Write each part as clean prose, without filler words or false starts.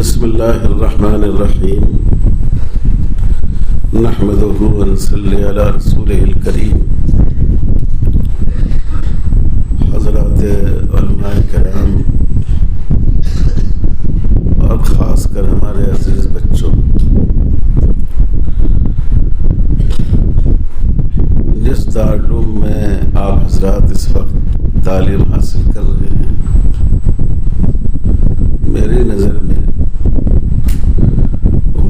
بسم اللہ الرحمن الرحیم نحمدہ ونصلی علی رسولہ الکریم۔ حضرات علماء کرام اور خاص کر ہمارے عزیز بچوں، جس دارالعلوم میں آپ حضرات اس وقت تعلیم حاصل کر رہے ہیں، میری نظر میں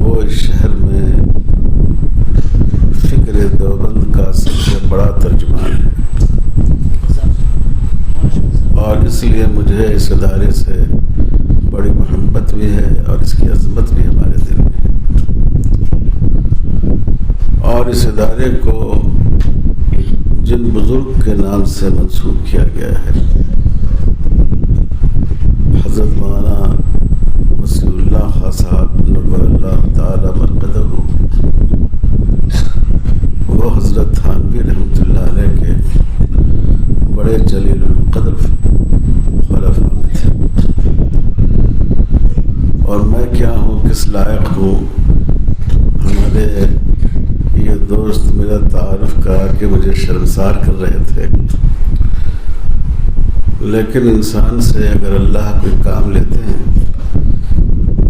وہ اس شہر میں فکر دیوبند کا سب سے بڑا ترجمان ہے، اور اس لیے مجھے اس ادارے سے بڑی محبت بھی ہے اور اس کی عظمت بھی ہمارے دل میں ہے۔ اور اس ادارے کو جن بزرگ کے نام سے منسوب کیا گیا ہے، حضرت مولانا وسیع اللہ خان صاحب نور اللہ تعالی مرقدہ، وہ حضرت تھانوی رحمۃ اللہ علیہ کے بڑے جلیل القدر خلفاء میں تھے، اور میں کیا ہوں، کس لائق ہوں، ہمارے یہ دوست میرا تعارف کرا کے مجھے شرمسار کر رہے تھے، لیکن انسان سے اگر اللہ کوئی کام لیتے ہیں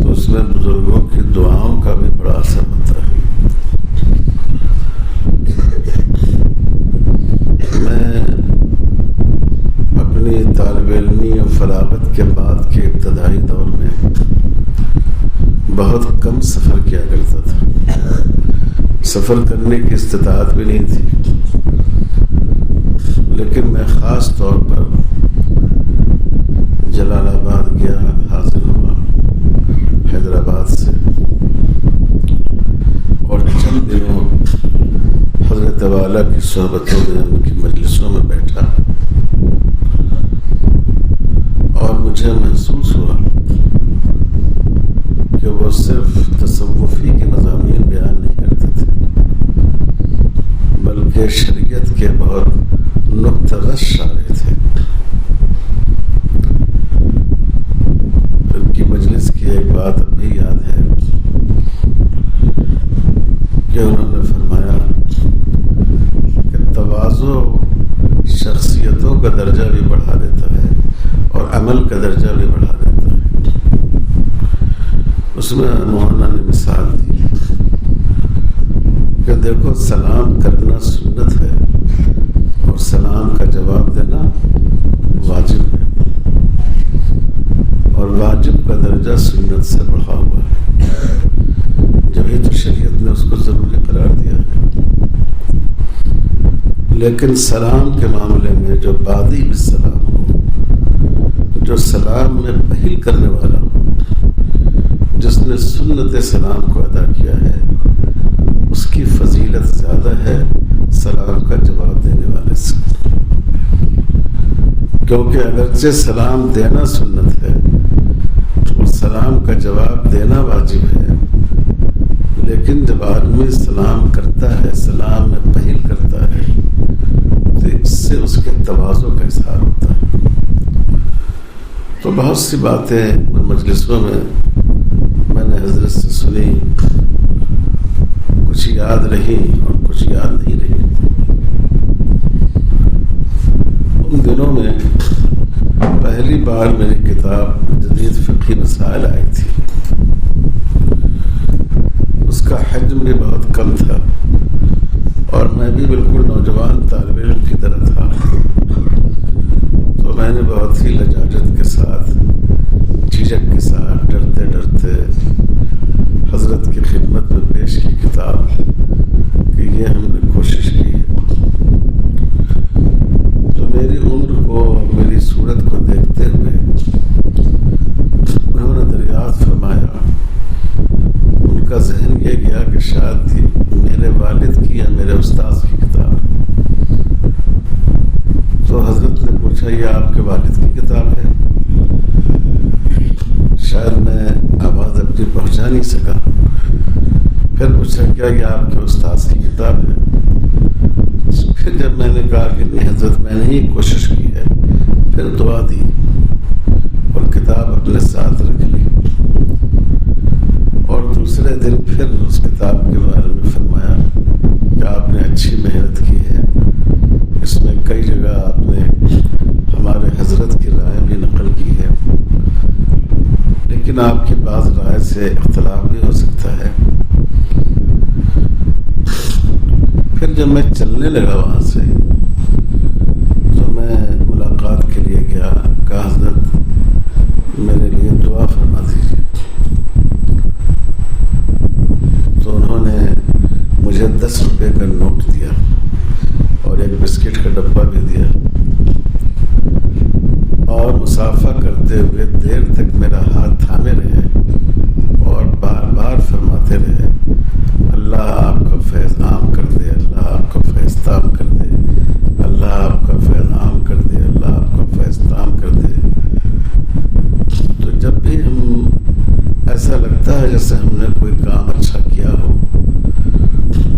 تو اس میں بزرگوں کی دعاؤں کا بھی بڑا اثر ہوتا ہے۔ میں اپنی طالب علمی اور فراغت کے بعد کے ابتدائی دور میں بہت کم سفر کیا کرتا تھا، سفر کرنے کی استطاعت بھی نہیں تھی، لیکن میں خاص طور پر جلال آباد گیا، حاضر ہوا حیدرآباد سے، اور چند دنوں حضرت والا کی صحبتوں میں، ان کی مجلسوں میں بیٹھا، اور مجھے محسوس ہوا کہ وہ صرف تصوفی کے مضامین بیان نہیں کرتے تھے، بلکہ شریعت کے بہت نکتہ رس شاعر تھے۔ ان کی مجلس کی ایک بات اب بھی یاد ہے کہ انہوں نے فرمایا کہ تواضع شخصیتوں کا درجہ بھی بڑھا دیتا ہے اور عمل کا درجہ بھی بڑھا دیتا ہے۔ اس میں مولانا نے مثال دی کہ دیکھو، سلام کرنا سنت ہے اور سلام کا جواب دینا واجب ہے، اور واجب کا درجہ سنت سے بڑھا ہوا ہے، جبھی تو شریعت نے اس کو ضروری قرار دیا ہے۔ لیکن سلام کے معاملے میں جو بادی بالسلام ہو، جو سلام میں پہل کرنے والا ہو، جس نے سنت سلام کو ادا کیا ہے، اس کی فضیلت زیادہ ہے سلام کا جواب دینے والے سے، کیونکہ اگرچہ سلام دینا سنت ہے اور سلام کا جواب دینا واجب ہے، لیکن جب آدمی سلام کرتا ہے، سلام میں پہل کرتا ہے، تو اس سے اس کے تواضع کا اظہار ہوتا ہے۔ تو بہت سی باتیں ان مجلسوں میں نے حضرت سے سنی، کچھ یاد رہی اور کچھ یاد نہیں رہی۔ ان دنوں میں پہلی بار میری کتاب جدید فقہی مسائل آئی تھی، اس کا حجم بھی بہت کم تھا، اور میں بھی بالکل نوجوان طالب علم کی طرح تھا، تو میں نے بہت ہی لجاجت کے ساتھ، جھجک کے ساتھ، ڈرتے ڈرتے حضرت کی خدمت میں پیش کی کتاب کہ یہ ہم نے کوشش کی ہے۔ تو میری عمر کو، میری صورت کو دیکھتے ہوئے انہوں نے دریافت فرمایا، ان کا ذہن یہ گیا کہ شاید میرے والد کی یا میرے استاذ کی کتاب ہے۔ تو حضرت نے پوچھا، یہ آپ کے والد کی کتاب ہے؟ شاید میں آواز اپنی پہنچا نہیں سکا۔ پھر پوچھا، کیا یہ آپ کے استاذ کی کتاب ہے؟ پھر جب میں نے کہا کہ نہیں حضرت، میں نے ہی کوشش کی ہے، پھر دعا دی اور کتاب اپنے ساتھ رکھ لی۔ دن پھر اس کتاب کے بارے میں فرمایا کہ آپ نے اچھی محنت کی ہے، اس میں کئی جگہ آپ نے ہمارے حضرت کی رائے بھی نقل کی ہے، لیکن آپ کی بعض رائے سے اختلاف بھی ہو سکتا ہے۔ پھر جب میں چلنے لگا وہاں سے تو میں ملاقات کے لیے گیا، کہا حضرت میرے لیے دعا فرما دیجیے۔ تو انہوں نے مجھے 10 روپے کا نوٹ دیا اور ایک بسکٹ کا ڈبہ بھی دیا، اور مسافہ کرتے ہوئے دیر تک میرا ہاتھ تھامے رہے اور بار بار فرماتے رہے، اللہ آپ کا فیض عام کر دے، اللہ آپ کا فیض تام کر دے، اللہ آپ کا فیض عام کر دے، اللہ آپ کا فیض تام کر دے۔ تو جب بھی ہم ایسا لگتا ہے جیسے ہم نے کوئی کام اچھا کیا ہو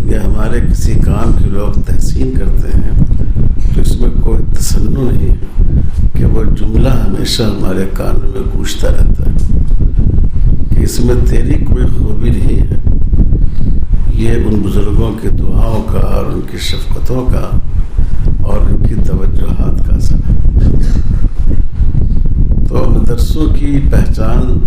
یا ہمارے کسی کام کے لوگ تحسین کرتے ہیں، تو اس میں کوئی تسنن نہیں ہے کہ وہ جملہ ہمیشہ ہمارے کان میں گونجتا رہتا ہے کہ اس میں تیری کوئی خوبی نہیں ہے۔ یہ ان بزرگوں کی دعاؤں کا اور ان کی شفقتوں کا اور ان کی توجہات کا اثر ہے۔ تو مدرسوں کی پہچان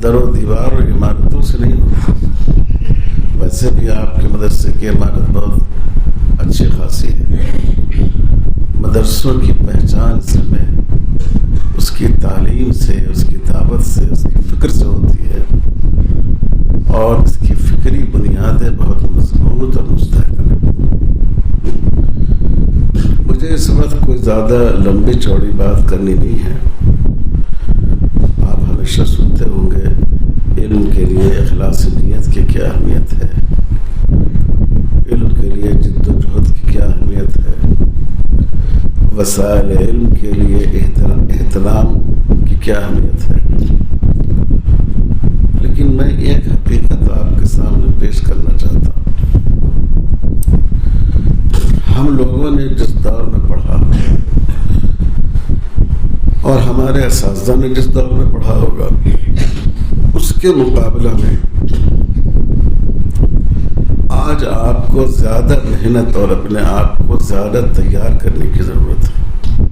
در و دیوار اور عمارتوں سے نہیں ہوتی، ویسے بھی آپ کے مدرسے کی عمارت بہت اچھی خاصی ہے۔ مدرسوں کی پہچان اس میں اس کی تعلیم سے، اس کی دعوت سے، اس کی فکر سے ہوتی ہے، اور اس کی فکری بنیادیں بہت مضبوط اور مستحکم ہیں۔ مجھے اس وقت کوئی زیادہ لمبی چوڑی بات کرنی نہیں ہے۔ آپ ہمیشہ سنتے ہوں گے علم کے لیے اخلاص نیت کی کیا اہمیت ہے، علم کے لیے جد و جہد کی کیا اہمیت ہے، وسائل علم کے لیے احترام کی کیا اہمیت ہے۔ لیکن میں ایک حقیقت آپ کے سامنے پیش کرنا چاہتا ہوں۔ ہم لوگوں نے جس دور میں پڑھا اور ہمارے اساتذہ نے جس دور میں پڑھا ہوگا، اس کے مقابلہ میں آج آپ کو زیادہ محنت اور اپنے آپ کو زیادہ تیار کرنے کی ضرورت ہے،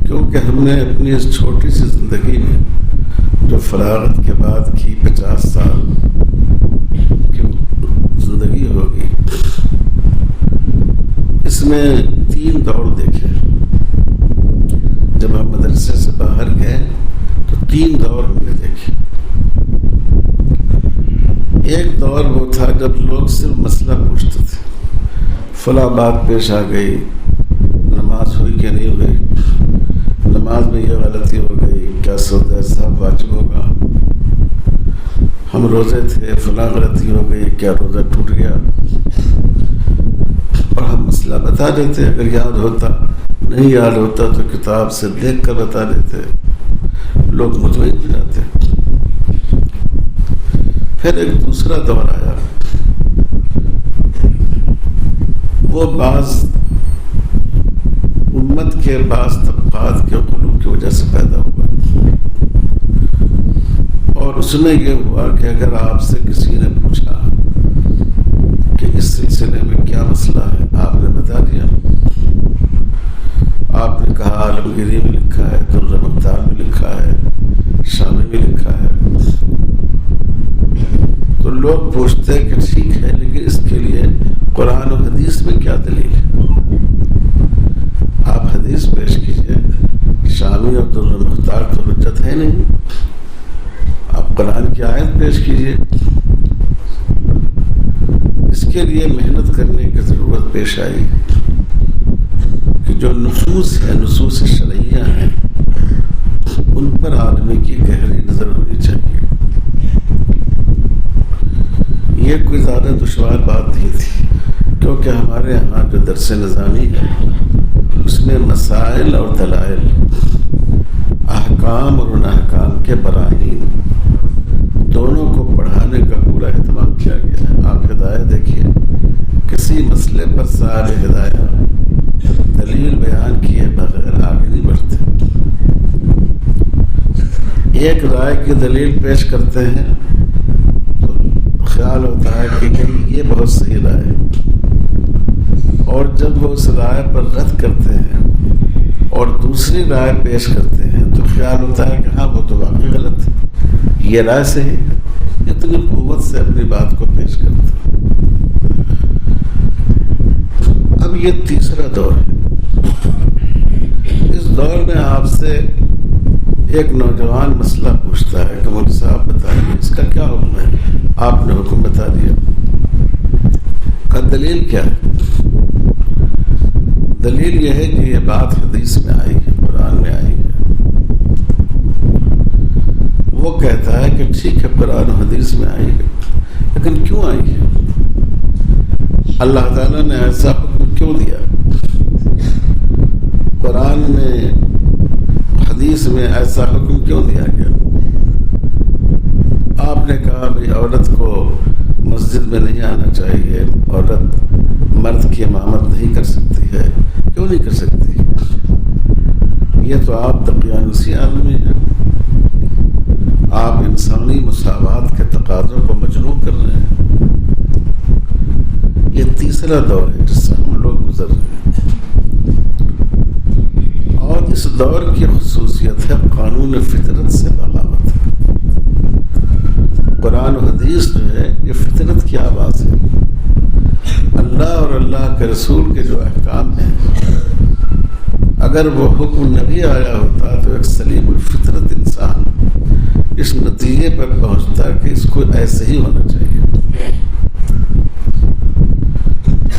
کیونکہ ہم نے اپنی اس چھوٹی سی زندگی میں جو فراغت کے بعد کی 50 سال کی زندگی ہوگی، اس میں 3 دور دیکھے۔ جب ہم مدرسے سے باہر گئے تو 3 دور ہم نے دیکھے۔ ایک دور وہ تھا جب لوگ صرف مسئلہ پوچھتے تھے، فلاں بات پیش آ گئی، نماز ہوئی کہ نہیں ہوئی، نماز میں یہ غلطی ہو گئی، کیا سودا صاحب واجب ہوگا، ہم روزے تھے، فلاں غلطی ہو گئی، کیا روزہ ٹوٹ گیا، اور ہم مسئلہ بتا دیتے۔ اگر یاد ہوتا، نہیں یاد ہوتا تو کتاب سے دیکھ کر بتا دیتے، لوگ مطمئن ہو جاتے۔ پھر ایک دوسرا دور آیا، وہ بعض امت کے بعض طبقات کے قلوب کی وجہ سے پیدا ہوا، اور اس میں یہ ہوا کہ اگر آپ سے کسی نے پوچھا کہ اس سلسلے میں کیا مسئلہ ہے، آپ نے بتا دیا، آپ نے کہا عالمگیری میں لکھا ہے، درر مختار میں لکھا ہے، شامی میں لکھا ہے، تو لوگ پوچھتے ہیں کہ ٹھیک ہے، لیکن اس کے لیے قرآن و حدیث میں کیا دلیل ہے؟ آپ حدیث پیش کیجئے، شامی اور درر مختار تو حجت ہے نہیں، آپ قرآن کی آیت پیش کیجئے۔ اس کے لیے محنت کرنے کی ضرورت پیش آئی کہ جو نصوص ہیں، نصوص شرعیہ ہیں، ان پر آدمی کی گہری نظر ہونی چاہیے۔ یہ کوئی زیادہ دشوار بات نہیں تھی، کیونکہ ہمارے یہاں جو درس نظامی ہے اس میں مسائل اور دلائل، احکام اور ان احکام کے براہین دونوں کو پڑھانے کا پورا اہتمام کیا گیا ہے۔ آپ ہدایت دیکھیے، کسی مسئلے پر سارے ہدایت دلیل بیان کیے بغیر آگے نہیں بڑھتے۔ ایک رائے کی دلیل پیش کرتے ہیں خیال ہوتا ہے کہ یہ بہت صحیح رائے ہے، اور جب وہ اس رائے پر رد کرتے ہیں اور دوسری رائے پیش کرتے ہیں تو خیال ہوتا ہے کہ ہاں وہ تو واقعی غلط ہے، یہ رائے صحیح ہے۔ اتنی قوت سے اپنی بات کو پیش کرتے ہیں۔ اب یہ تیسرا دور ہے۔ اس دور میں آپ سے ایک نوجوان مسئلہ پوچھتا ہے کہ مولوی صاحب بتائیے اس کا کیا حکم ہے؟ آپ نے حکم بتا دیا، کا دلیل کیا ہے؟ دلیل یہ ہے کہ یہ بات حدیث میں آئی ہے، قرآن میں آئی ہے۔ وہ کہتا ہے کہ ٹھیک ہے قرآن و حدیث میں آئی ہے، لیکن کیوں آئی ہے؟ اللہ تعالیٰ نے ایسا حکم کیوں دیا؟ قرآن میں حدیث میں ایسا حکم کیوں دیا گیا؟ آپ نے کہا بھائی عورت کو مسجد میں نہیں آنا چاہیے، عورت مرد کی امامت نہیں کر سکتی ہے۔ کیوں نہیں کر سکتی؟ یہ تو آپ دقیانوسی آدمی ہیں، آپ انسانی مساوات کے تقاضوں کو مجروح کر رہے ہیں۔ یہ تیسرا دور ہے جس سے ہم لوگ گزر رہے ہیں، اور اس دور کی خصوصیت ہے قانون فطرت سے بغاوت۔ قرآن و حدیث جو ہے یہ فطرت کی آواز ہے۔ اللہ اور اللہ کے رسول کے جو احکام ہیں، اگر وہ حکم نبی آیا ہوتا تو ایک سلیم الفطرت انسان اس نتیجے پر پہنچتا کہ اس کو ایسے ہی ہونا چاہیے۔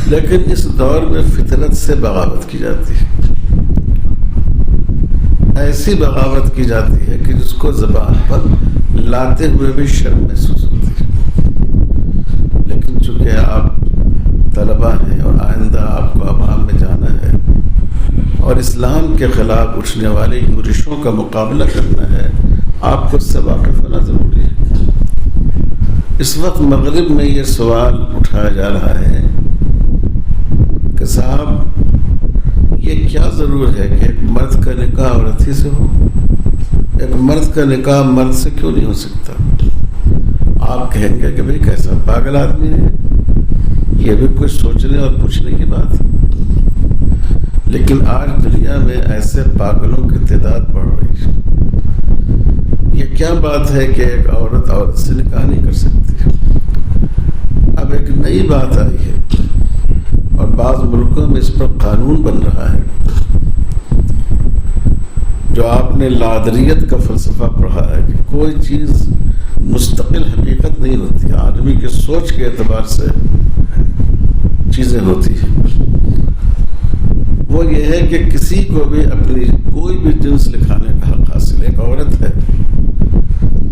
لیکن اس دور میں فطرت سے بغاوت کی جاتی ہے، ایسی بغاوت کی جاتی ہے کہ جس کو زبان پر لاتے ہوئے بھی شرم محسوس ہوتی ہے۔ لیکن چونکہ آپ طلبہ ہیں اور آئندہ آپ کو عوام میں جانا ہے اور اسلام کے خلاف اٹھنے والی یورشوں کا مقابلہ کرنا ہے، آپ کو اس سے واقف ہونا ضروری ہے۔ اس وقت مغرب میں یہ سوال اٹھایا جا رہا ہے کہ صاحب یہ کیا ضرور ہے کہ ایک مرد کا نکاح عورت ہی سے ہو؟ ایک مرد کا نکاح مرد سے کیوں نہیں ہو سکتا؟ آپ کہیں گے کہ بھئی کیسا پاگل آدمی ہے، یہ بھی کچھ سوچنے اور پوچھنے کی بات ہے۔ لیکن آج دنیا میں ایسے پاگلوں کی تعداد بڑھ رہی ہے۔ یہ کیا بات ہے کہ ایک عورت عورت سے نکاح نہیں کر سکتی؟ اب ایک نئی بات آئی ہے اور بعض ملکوں میں اس پر قانون بن رہا ہے۔ جو آپ نے لادریت کا فلسفہ پڑھا ہے کہ کوئی چیز مستقل حقیقت نہیں ہوتی، آدمی کی سوچ کے اعتبار سے چیزیں ہوتی ہیں، وہ یہ ہے کہ کسی کو بھی اپنی کوئی بھی جنس لکھانے کا حق حاصل ہے۔ ایک عورت ہے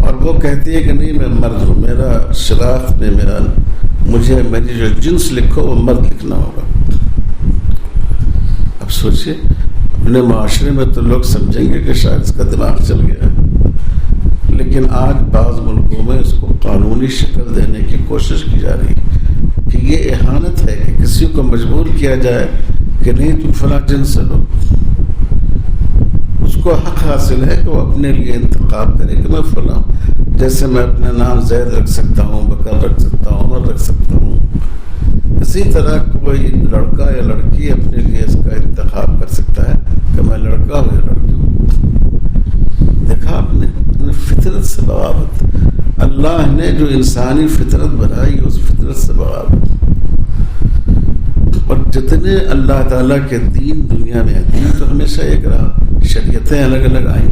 اور وہ کہتی ہے کہ نہیں میں مرد ہوں، میرا شناخت میں مجھے میری جو جنس لکھو وہ مرد لکھنا ہوگا۔ اب سوچئے اپنے معاشرے میں تو لوگ سمجھیں گے کہ شاید اس کا دماغ چل گیا ہے، لیکن آج بعض ملکوں میں اس کو قانونی شکل دینے کی کوشش کی جا رہی ہے کہ یہ اہانت ہے کہ کسی کو مجبور کیا جائے کہ نہیں تم فلاں جنس سے لو۔ اس کو حق حاصل ہے کہ وہ اپنے لیے انتخاب کرے کہ میں فلاں، جیسے میں اپنا نام زید رکھ سکتا ہوں، بکر رکھ سکتا ہوں، عمر رکھ سکتا ہوں، اسی طرح کوئی لڑکا یا لڑکی اپنے لیے اس کا انتخاب کر سکتا ہے کہ میں لڑکا ہوں یا لڑکی ہوں۔ دیکھا آپ نے فطرت سے بغاوت، اللہ نے جو انسانی فطرت بنائی اس فطرت سے بغاوت۔ اور جتنے اللہ تعالیٰ کے دین دنیا میں ہیں، دین تو ہمیشہ ایک رہا، شریعتیں الگ الگ آئیں،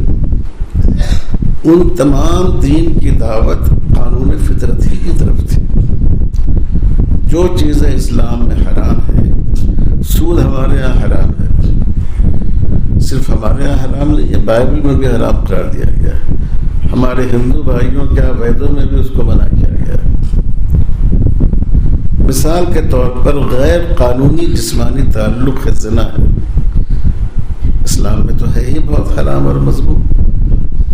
ان تمام دین کی دعوت قانون فطرت ہی کی طرف تھی۔ جو چیزیں اسلام میں حرام ہیں، سود ہمارے یہاں حرام ہے، صرف ہمارے یہاں حرام نہیں ہے، بائبل میں بھی حرام قرار دیا گیا ہے، ہمارے ہندو بھائیوں کیا ویدوں میں بھی اس کو منع کیا گیا ہے۔ مثال کے طور پر غیر قانونی جسمانی تعلق زنا ہے، اسلام میں تو ہے ہی بہت حرام اور مذموم،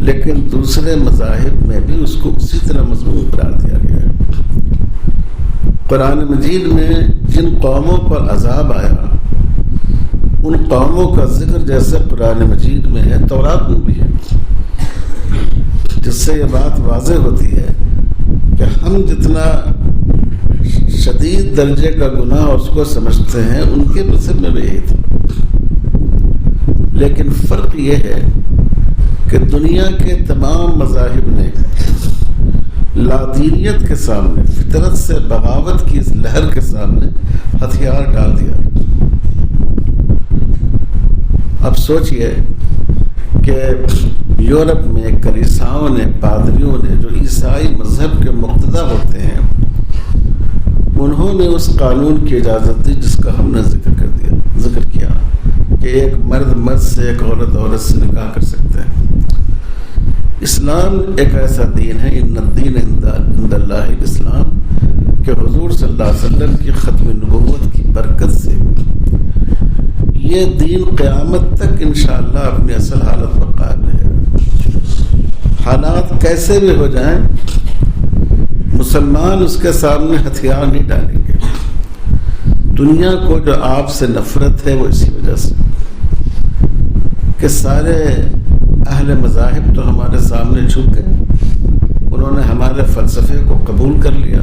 لیکن دوسرے مذاہب میں بھی اس کو اسی طرح مذموم قرار دیا گیا ہے۔ قرآن مجید میں جن قوموں پر عذاب آیا ان قوموں کا ذکر جیسے قرآن مجید میں ہے تورات میں بھی ہے، جس سے یہ بات واضح ہوتی ہے کہ ہم جتنا شدید درجے کا گناہ اس کو سمجھتے ہیں، ان کے مذہب میں بھی یہی تھا. لیکن فرق یہ ہے کہ دنیا کے تمام مذاہب نے لادینیت کے سامنے، فطرت سے بغاوت کی اس لہر کے سامنے ہتھیار ڈال دیا. اب سوچئے کہ یورپ میں کلیساؤں نے، پادریوں نے، جو عیسائی مذہب کے مقتدی ہوتے ہیں، انہوں نے اس قانون کی اجازت دی جس کا ہم نے ذکر کیا کہ ایک مرد مرد سے، ایک عورت عورت سے نکاح کر سکتے ہیں. اسلام ایک ایسا دین ہے، ان الدین عند اللہ الاسلام، کہ حضور صلی اللہ علیہ وسلم کی ختم نبوت کی برکت سے یہ دین قیامت تک انشاءاللہ اپنی اصل حالت پر قائم رہے گا. حالات کیسے بھی ہو جائیں، مسلمان اس کے سامنے ہتھیار نہیں ڈالیں گے. دنیا کو جو آپ سے نفرت ہے وہ اسی وجہ سے کہ سارے اہل مذاہب تو ہمارے سامنے جھک گئے، انہوں نے ہمارے فلسفے کو قبول کر لیا.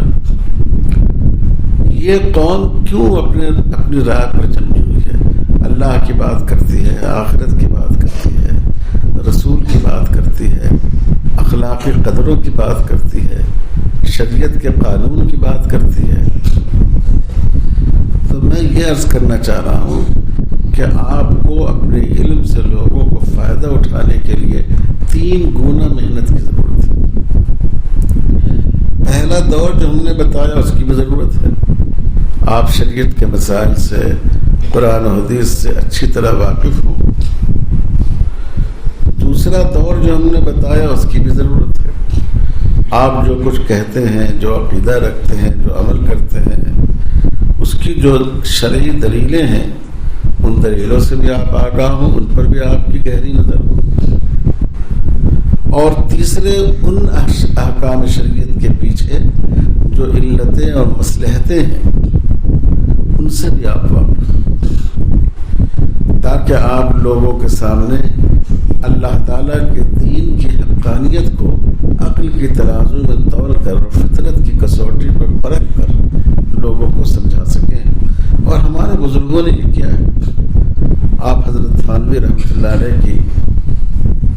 یہ قوم کیوں اپنی راہ پر جمی ہوئی ہے؟ اللہ کی بات کرتی ہے، آخرت کی بات کرتی ہے، رسول کی بات کرتی ہے، اخلاقی قدروں کی بات کرتی ہے، شریعت کے قانون کی بات کرتی ہے. تو میں یہ عرض کرنا چاہ رہا ہوں کہ آپ کو اپنے علم سے لوگوں کو فائدہ اٹھانے کے لیے 3 گنا محنت کی ضرورت ہے. پہلا دور جو ہم نے بتایا اس کی بھی ضرورت ہے، آپ شریعت کے مسائل سے، قرآن و حدیث سے اچھی طرح واقف ہوں. دوسرا دور جو ہم نے بتایا اس کی بھی ضرورت ہے. آپ جو کچھ کہتے ہیں، جو عقیدہ رکھتے ہیں، جو عمل کرتے ہیں، اس کی جو شرعی دلیلیں ہیں، ان دلیلوں سے بھی آپ آگاہ ہوں، ان پر بھی آپ کی گہری نظر ہو. اور تیسرے ان احکام شریعت کے پیچھے جو علتیں اور مصلحتیں ہیں، ان سے بھی آپ واقف ہوں، تاکہ آپ لوگوں کے سامنے اللہ تعالیٰ کے دین کی حقانیت کو عقل کی ترازو میں تول کر اور فطرت کی کسوٹی پر پرکھ کر لوگوں کو سمجھا سکیں. اور ہمارے بزرگوں نے یہ کیا ہے. آپ حضرت تھانوی رحمۃ اللہ علیہ کی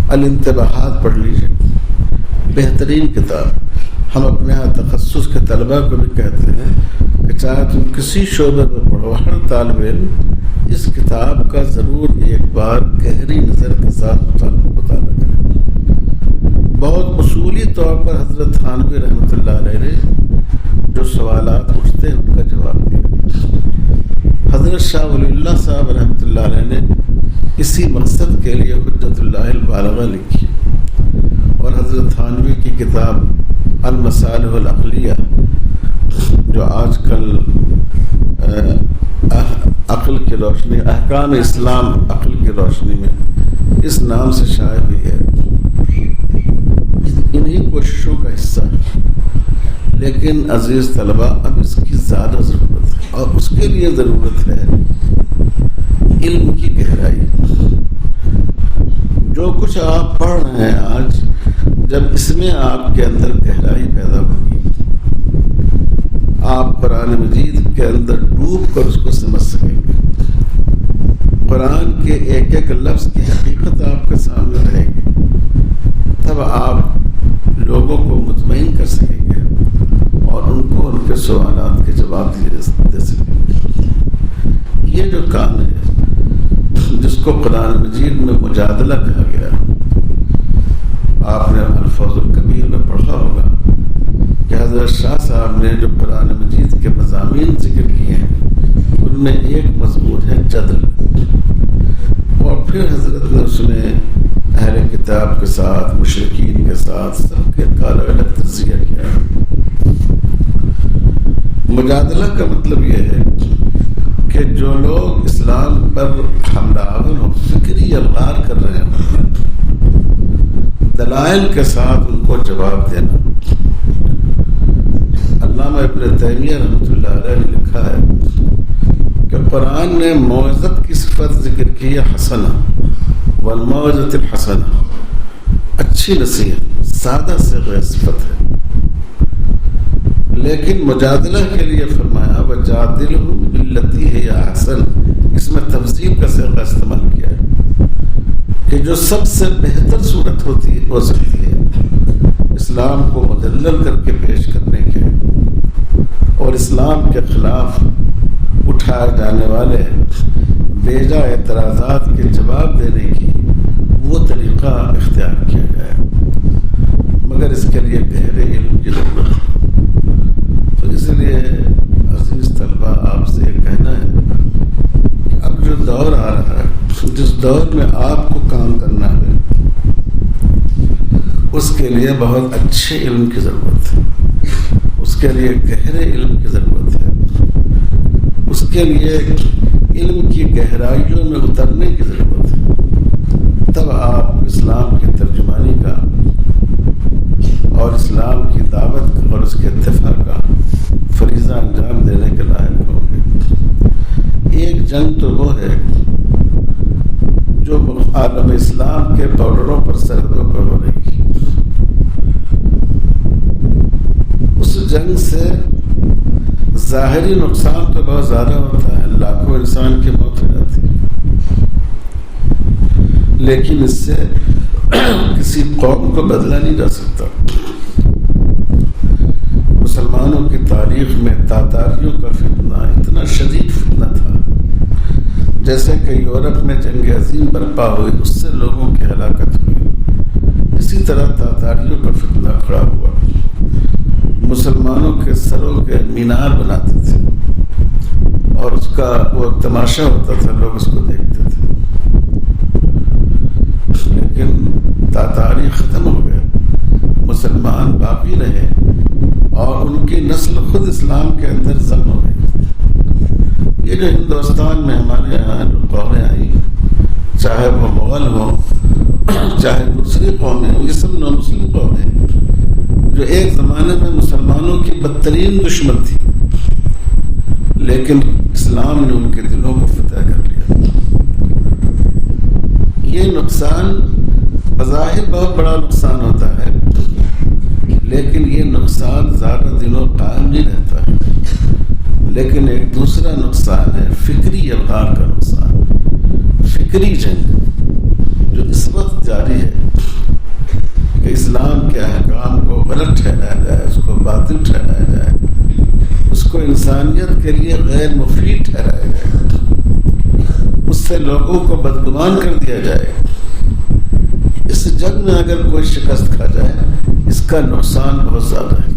الانتباہات پڑھ لیجیے، بہترین کتاب. ہم اپنے یہاں تخصص کے طلباء کو بھی کہتے ہیں کہ چاہے تم کسی شعبے میں پڑھو، ہر طالب علم اس کتاب کا ضرور ایک بار گہری نظر کے ساتھ مطالعہ کرے. بہت اصولی طور پر حضرت تھانوی رحمۃ اللہ علیہ نے جو سوالات اٹھتے ہیں ان کا جواب دیا. حضرت شاہ ولی اللہ صاحب رحمۃ اللہ علیہ نے اسی مقصد کے لیے حجت اللہ البالغہ لکھی، اور حضرت تھانوی کی کتاب المصالح العقلیہ جو آج کل عقل کی روشنی، احکام اسلام عقل کی روشنی میں اس نام سے شائع ہوئی ہے، انہی کوششوں کا حصہ ہے. لیکن عزیز طلبہ، اب اس کی زیادہ ضرورت ہے، اور اس کے لیے ضرورت ہے علم کی گہرائی. جو کچھ آپ پڑھ رہے ہیں آج، جب اس میں آپ کے اندر گہرائی پیدا ہوگی، آپ قرآن مجید کے اندر ڈوب کر اس کو سمجھ سکیں گے. قرآن کے ایک ایک لفظ کی حقیقت آپ کے سامنے رہے گی، تب آپ لوگوں کو مطمئن کر سکیں گے اور ان کو ان کے سوالات کے جواب دے سکیں گے. یہ جو کام ہے جس کو قرآن مجید میں مجادلہ کہا گیا، آپ نے الفاظ الکبیر میں پڑھا ہوگا کہ حضرت شاہ صاحب نے جو قرآن مجید کے مضامین ذکر کیے ہیں ان میں ایک مضمون ہے جدل، اور پھر حضرت نے اس میں اہل کتاب کے ساتھ، مشرکین کے ساتھ سب کے الگ الگ تجزیہ کیا. مجادلہ کا مطلب یہ ہے کہ جو لوگ اسلام پر حملہ آور ہو، فکری الغار کر رہے ہیں، دلائل کے ساتھ ان کو جواب دینا. علامہ ابن تیمیہ رحمۃ اللہ علیہ نے لکھا ہے کہ قرآن نے موعظت کی صفت ذکر کی ہے حسنہ، والموعظۃ الحسنہ، اچھی نصیحت، سادہ سے غیر صفت ہے. لیکن مجادلہ کے لیے فرمایا وجادلہم باللتی ہی احسن، اس میں تفضیل کا صیغہ استعمال کیا ہے کہ جو سب سے بہتر صورت ہو سکتی ہے اسلام کو مدلل کر کے پیش کرنے کے اور اسلام کے خلاف اٹھائے جانے والے بیجا اعتراضات کے جواب دینے کی وہ طریقہ اختیار کیا جائے، مگر اس کے لیے گہرے علم کی ضرورت ہے۔ تو اس لیے عزیز طلبہ آپ سے یہ کہنا ہے کہ اب جو دور آ رہا ہے، جس دور میں آپ کو کام کرنا ہے، اس کے لیے بہت اچھے علم کی ضرورت ہے، اس کے لیے گہرے علم کی ضرورت ہے، اس کے لیے علم کی گہرائیوں میں اترنے کی ضرورت ہے۔ تب آپ اسلام کی ترجمانی کا اور اسلام کی دعوت کا اور اس کے دفاع کا فریضہ انجام دینے کے لائق ہوں گے۔ ایک جنگ تو وہ ہے جو عالم اسلام کے بارڈروں پر سرحدوں پر ہو رہی ہے، اس جنگ سے ظاہری نقصان تو بہت زیادہ ہوتا ہے، لاکھوں انسان کی موت ہو جاتی ہے، لیکن اس سے کسی قوم کو بدلا نہیں جا سکتا۔ مسلمانوں کی تاریخ میں تاتاریوں کا فتنہ اتنا شدید فتنہ تھا، جیسے کہ یورپ میں جنگ عظیم برپا ہوئی، اس سے لوگوں کی ہلاکت ہوئی، اسی طرح تاتاریوں کا فتنہ کھڑا ہوا۔ مسلمانوں کے سروں کے مینار بناتے تھے اور اس کا وہ تماشا ہوتا تھا، لوگ اس کو دیکھتے تھے، لیکن تاتاری ختم ہو گئے، مسلمان باقی رہے اور ان کی نسل خود اسلام کے اندر ضم ہو گئی۔ یہ جو ہندوستان میں ہمارے یہاں جو قومیں آئیں، چاہے وہ مغل ہوں چاہے دوسری قومیں ہوں، یہ سب نو مسلم قومیں ہیں جو ایک زمانے میں مسلمانوں کی بدترین دشمن تھی، لیکن اسلام نے ان کے دلوں کو فتح کر لیا۔ یہ نقصان بظاہر بہت بڑا نقصان ہوتا ہے، لیکن یہ نقصان زیادہ دنوں قائم نہیں رہتا ہے۔ لیکن ایک دوسرا نقصان ہے فکری الغار کا نقصان، فکری جنگ جو اس وقت جاری ہے کہ اسلام کے احکام کو غلط ٹھہرایا جائے، اس کو باطل ٹھہرایا جائے، اس کو انسانیت کے لیے غیر مفید ٹھہرایا جائے، اس سے لوگوں کو بدگمان کر دیا جائے۔ اس جنگ میں اگر کوئی شکست کھا جائے، اس کا نقصان بہت زیادہ ہے،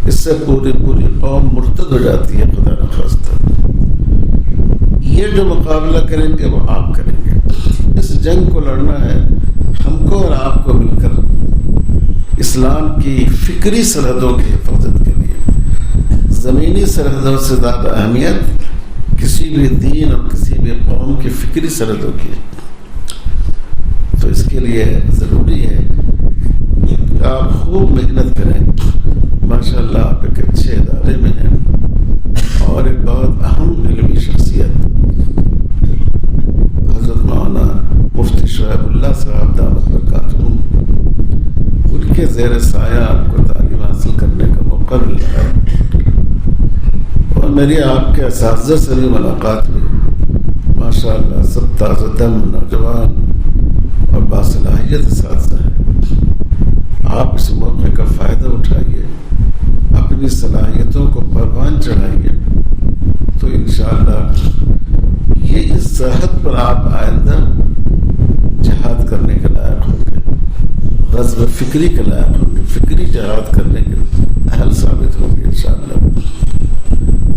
اس سے پوری قوم مرتد ہو جاتی ہے، خدا نخواستہ۔ یہ جو مقابلہ کریں گے وہ آپ کریں گے، اس جنگ کو لڑنا ہے ہم کو اور آپ کو مل کر اسلام کی فکری سرحدوں کی حفاظت کے لیے۔ زمینی سرحدوں سے زیادہ اہمیت کسی بھی دین اور کسی بھی قوم کی فکری سرحدوں کی ہے۔ تو اس کے لیے ضروری ہے کہ آپ خوب محنت کریں۔ ماشاء اللہ آپ ایک اچھے ادارے میں ہیں اور ایک بہت اہم علمی شخصیت حضرت مولانا مفتی شعیب اللہ صاحب دعوت برکاتہم، ان کے زیر سایہ آپ کو تعلیم حاصل کرنے کا موقع مل رہا ہے، اور میری آپ کے اساتذہ سے بھی ملاقات ہوئی۔ ماشاء اللہ سب تازہ دم نوجوان اور باصلاحیت اساتذہ ہیں۔ آپ اس موقع کا فائدہ اٹھائیے، اپنی صلاحیتوں کو پروان چڑھائیے، تو انشاءاللہ یہ اس صحت پر آپ آئندہ جہاد کرنے کے لائق ہوں گے، غزو فکری کے لائق ہوں گے، فکری جہاد کرنے کے اہل ثابت ہوں گے انشاءاللہ۔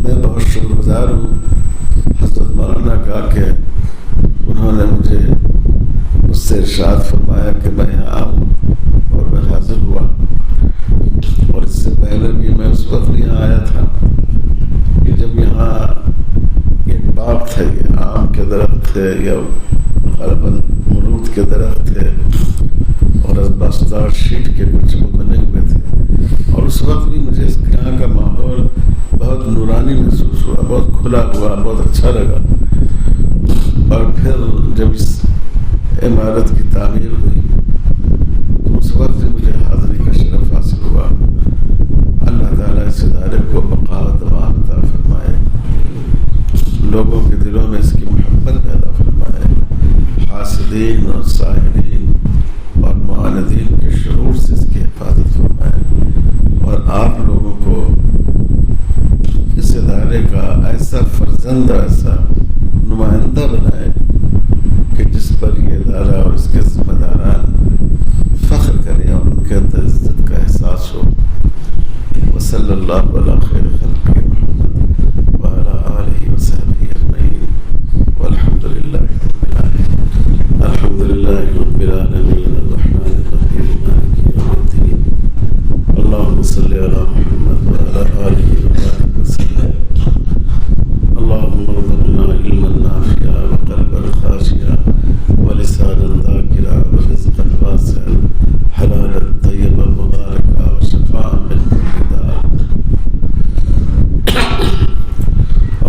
میں بہت شکر گزار ہوں حضرت مولانا کا کہ انہوں نے مجھے اس سے ارشاد فرمایا کہ میں یہاں آؤں، اور میں حاضر ہوا۔ اور اس سے پہلے بھی میں اس وقت یہاں آیا تھا کہ جب یہاں ایک باغ تھے، یہ آم کے درخت تھے یا غالباً مرود کے درخت تھے، اور اسباستار شیٹ کے کچھ وہ بنے ہوئے تھے، اور اس وقت بھی مجھے اس یہاں کا ماحول بہت نورانی محسوس ہوا، بہت کھلا ہوا، بہت اچھا لگا۔ اور پھر جب اس عمارت کی تعمیر ہوئی تو اس وقت سے مجھے حاضری کا شرف حاصل ہوا۔ اللہ تعالیٰ اس ادارے پسند ایسا نمائندہ بنائے کہ جس پر یہ ادارہ اور اس کے ذمہ داران فخر کریں اور ان کے اندر عزت کا احساس ہو. وصلی اللہ علی خیر خلق محمد وعلی آلہ وصحبہ اجمعین والحمد للہ رب العالمین. الحمد للہ رب العالمین الرحمن الرحیم مالک یوم الدین. اللہم صلی علی محمد وعلی آلہ وبارک وسلم. اللہم ارزقنا علما نافعا وقلبا خاشعا ولسانا ذاکرا ورزقا واسعا حلالا طیبا مبارکا وشفاء من کل داء.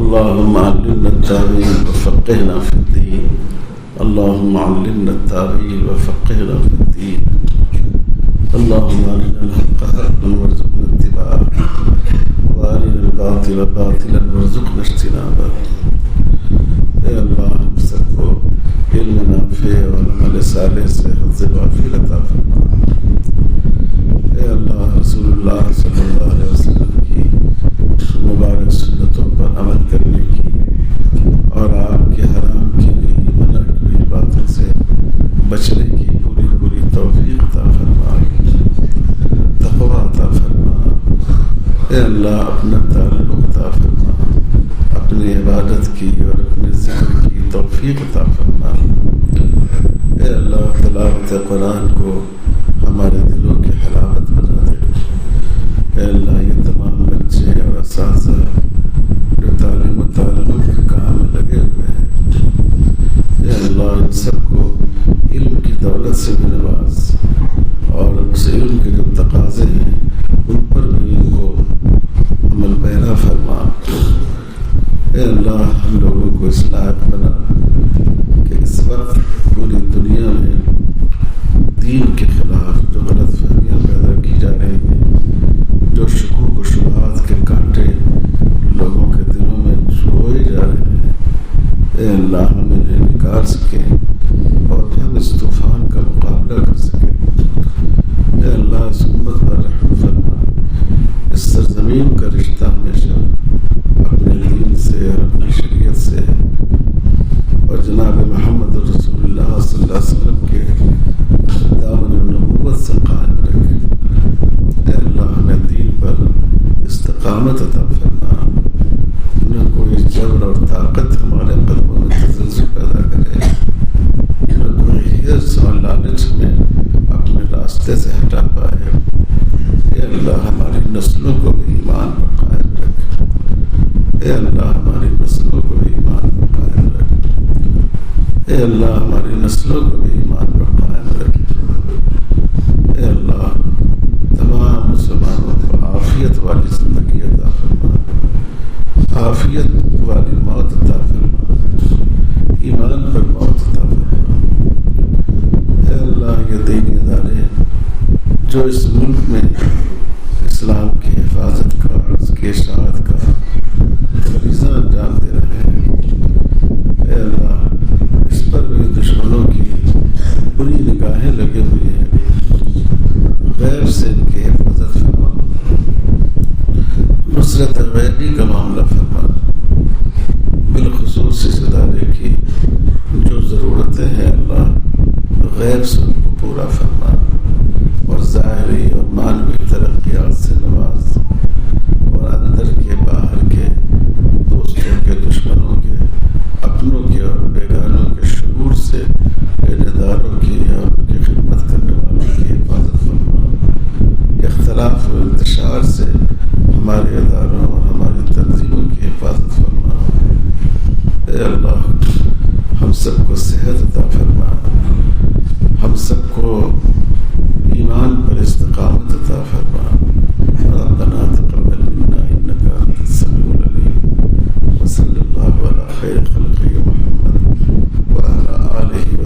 اللہم علمنا التاویل وفقہنا فی الدین. اللہم علمنا التاویل وفقہنا فی الدین. اللہم ارنا الحق حقا وارزقنا اتباعہ وارنا الباطل باطلا وارزقنا اجتنابہ. اے اللہ ہم سب کو علم نافع اور عمل صالح سے حظ وافر عطا فرما. اے اللہ رسول اللہ صلی اللہ علیہ وسلم کی مبارک سنتوں پر عمل کرنے کی اور آپ کے حرام کی ہوئی منع کی ہوئی باتوں سے بچنے کی پوری توفیق عطا فرما. تقوی عطا فرما. اے اللہ اپنا تعلق عطا فرما. اپنی عبادت کی اور اپنے ذکر کی توفیق عطا فرما. اے اللہ تلاوت قرآن کو ہمارے دلوں کی حلاوت بنا دے. اے اللہ یہ تمام بچے اور اساتذہ جو تعلیم و تعلم کے کام میں لگے ہوئے ہیں، اے اللہ ان سب کو علم کی دولت سے بھی نواز اور اس علم کے جو تقاضے ہیں ان پر بھی ان کو عمل پیرا فرما. اے اللہ ہم لوگوں کو اس لائق بنا کہ اس وقت پوری دنیا میں دین کے خلاف جو غلط فہمیاں پیدا کی جا رہی ہیں، جو شکوک و شبہات کے کانٹے لوگوں کے دلوں میں چھوئے جا رہے ہیں، اے اللہ ہم انہیں نکال سکیں اور ہم اس طوفان کا مقابلہ کر سکیں. اے اللہ اس امت پر رحم فرما. اس سرزمین کا رشتہ ہمیشہ اپنے دین سے اور اپنی شریعت سے اور جناب محمد رسول اللہ صلی اللہ علیہ وسلم کے دامن نبوت سے قائم رکھے. اے اللہ ہمیں دین پر استقامت عطا فرما. نہ کوئی جبر اور طاقت ہمارے قلبوں میں تزلزل پیدا کرے، نہ کوئی حرص اور لالچ میں اپنے راستے سے ہٹا پائے. اے اللہ ہماری نسلوں کو بھی ایمان پر قائم رکھ. اے اللہ ہماری نسلوں کو بھی ایمان پر قائم رکھ. اے اللہ ہماری نسلوں کو بھی ایمان پر قائم رکھ. اے اللہ تمام مسلمانوں کو عافیت والی زندگی عطا فرما، عافیت والی موت عطا فرما، ایمان پر موت عطا فرما. اے اللہ یہ دینی ادارے جو اس ملک میں اسلام کی حفاظت کا اور اس کی اشاعت کا فریضہ انجام دے رہے ہیں، اے اللہ اس پر بھی دشمنوں کی بری نگاہیں لگے ہوئی ہیں. غیب سے ان کی حفاظت فرما. نصرت غیبی کا معاملہ فرما. بالخصوص اس ادارے کی جو ضرورتیں ہیں اللہ غیب سے ان کو پورا فرما اور ظاہری اور معنوی ترقیات سے نواز اور اندر کے باہر کے دوستوں کے دشمنوں کے اپنوں کے اور بیگانوں کے شرور سے اداروں کی اور ان کی خدمت کرنے والوں کی حفاظت فرما. اختلاف و انتشار سے ہمارے اداروں اور ہماری تنظیموں کی حفاظت فرما. اے اللہ ہم سب کو صحت عطا فرما. ہم سب کو